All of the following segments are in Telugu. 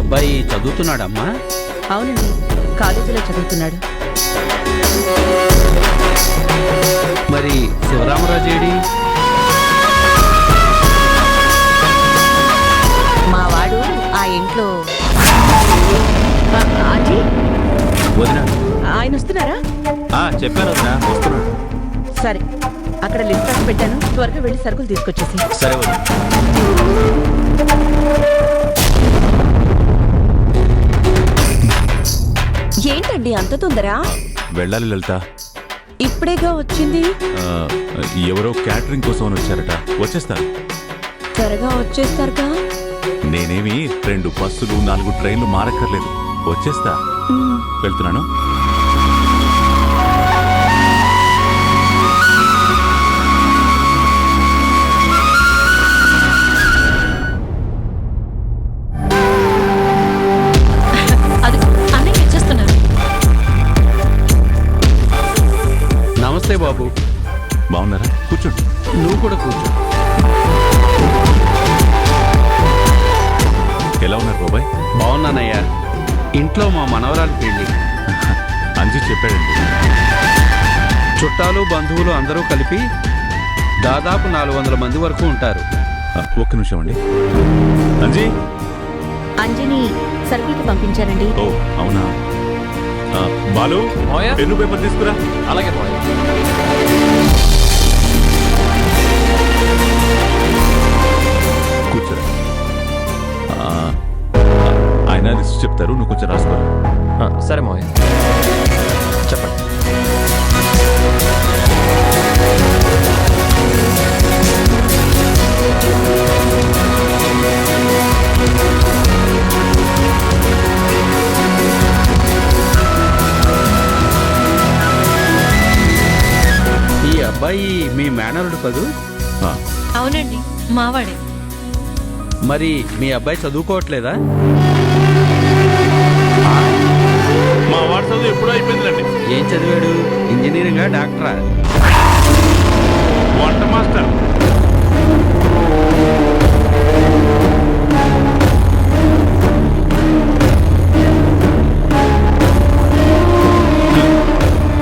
అబ్బాయి చదువుతున్నాడమ్మా? అవునండి, కాలేజీలో చదువుతున్నాడు. మరి శివరామరాజు ఏడి? మా వాడు ఆ ఇంట్లో. ఆంటీ, వదినా ఆయన వస్తున్నారా? చెప్పాను వదినా, వస్తున్నాను. సరే, అక్కడ లిస్ట్ రాసి పెట్టాను, త్వరగా వెళ్ళి సరుకులు తీసుకొచ్చేసి. సరే వదినా. ఏంటండి అంత తొందర? వెళ్ళాలి లలిత. ఇప్పుడేగా వచ్చింది. ఎవరో క్యాటరింగ్ కోసం అని వచ్చారట, వచ్చేస్తాను. త్వరగా వచ్చేస్తారుగా. నేనేమి 2 బస్సులు 4 ట్రైన్లు మారక్కర్లేదు, వచ్చేస్తా. వెళ్తున్నాను. నమస్తే బాబు. బాగున్నారా? కూర్చోండి. నువ్వు కూడా కూర్చో. ఎలా ఉన్నారు బాబాయ్? బాగున్నానయ్యా. ఇంట్లో మా మనవరాలు పెళ్లి. అంజీ చెప్పాడండి. చుట్టాలు బంధువులు అందరూ కలిపి దాదాపు 400 మంది వరకు ఉంటారు. ఒక్క నిమిషం అండి. అంజీ. అంజని సరుకులకి పంపించారండి. ఓ అవునా. బాలు, పెన్ను పేపర్ తీసుకురా. అలాగే కూర్చోరా. ఆయన లిస్ట్ చెప్తారు, నువ్వు కొంచెం రాసుకోరా. సరే మావయ్య, చెప్పండి. ఈ అబ్బాయి మీ మేనరుడు కదూ? అవునండి, మావాడే. మరి మీ అబ్బాయి చదువుకోవట్లేదా? మా వాడు చదువు ఎప్పుడూ అయిపోయిందండి. ఏం చదివాడు? ఇంజనీరింగా, డాక్టరా? వంట మాస్టర్.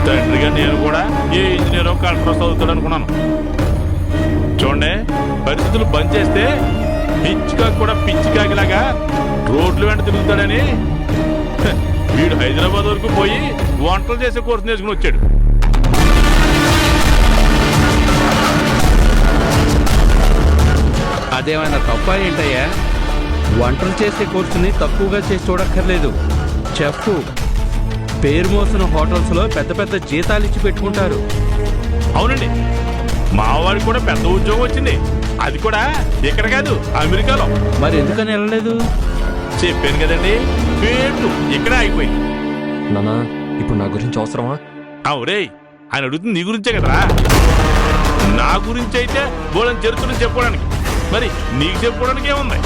తండ్రిగా నేను కూడా ఏ ఇంజనీరో కలెక్టరో చదువుతాడు అనుకున్నాను. చూడండి, పరిస్థితులు బంద్ చేస్తే పిచ్చికాకి కూడా పిచ్చికాకిలాగా రోడ్లు వెంట తిరుగుతాడని వీడు హైదరాబాద్ వరకు పోయి వంటలు చేసే కోర్సు నేర్చుకుని వచ్చాడు. అదేమైనా తప్ప ఏంటయ్యా? వంటలు చేసే కోర్సుని తక్కువగా చేసి చూడక్కర్లేదు. చెఫ్ పేరు మోసిన హోటల్స్లో పెద్ద పెద్ద జీతాలు ఇచ్చి పెట్టుకుంటారు. అవునండి, మా వాడికి కూడా పెద్ద ఉద్యోగం వచ్చింది. అది కూడా ఇక్కడ కాదు, అమెరికాలో. మరి ఎందుకని వెళ్ళలేదు? చెప్పాను కదండి, పేరు ఇక్కడే ఆగిపోయింది. నాన్న, ఇప్పుడు నా గురించి అవసరమా? అవురే, ఆయన అడుగుతుంది నీ గురించే కదరా. నా గురించి అయితే బోళం చరిత్రను చెప్పుకోవడానికి, మరి నీకు చెప్పుకోవడానికి ఏముంది?